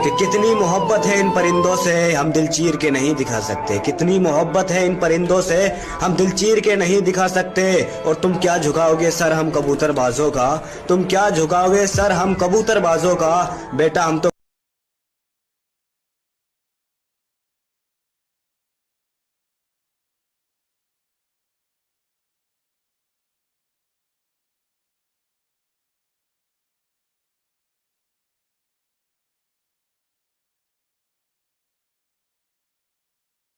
कि कितनी मोहब्बत है इन परिंदों से हम दिल चीर के नहीं दिखा सकते, कितनी मोहब्बत है इन परिंदों से हम दिल चीर के नहीं दिखा सकते। और तुम क्या झुकाओगे सर हम कबूतरबाजों का, तुम क्या झुकाओगे सर हम कबूतरबाजों का। बेटा हम तो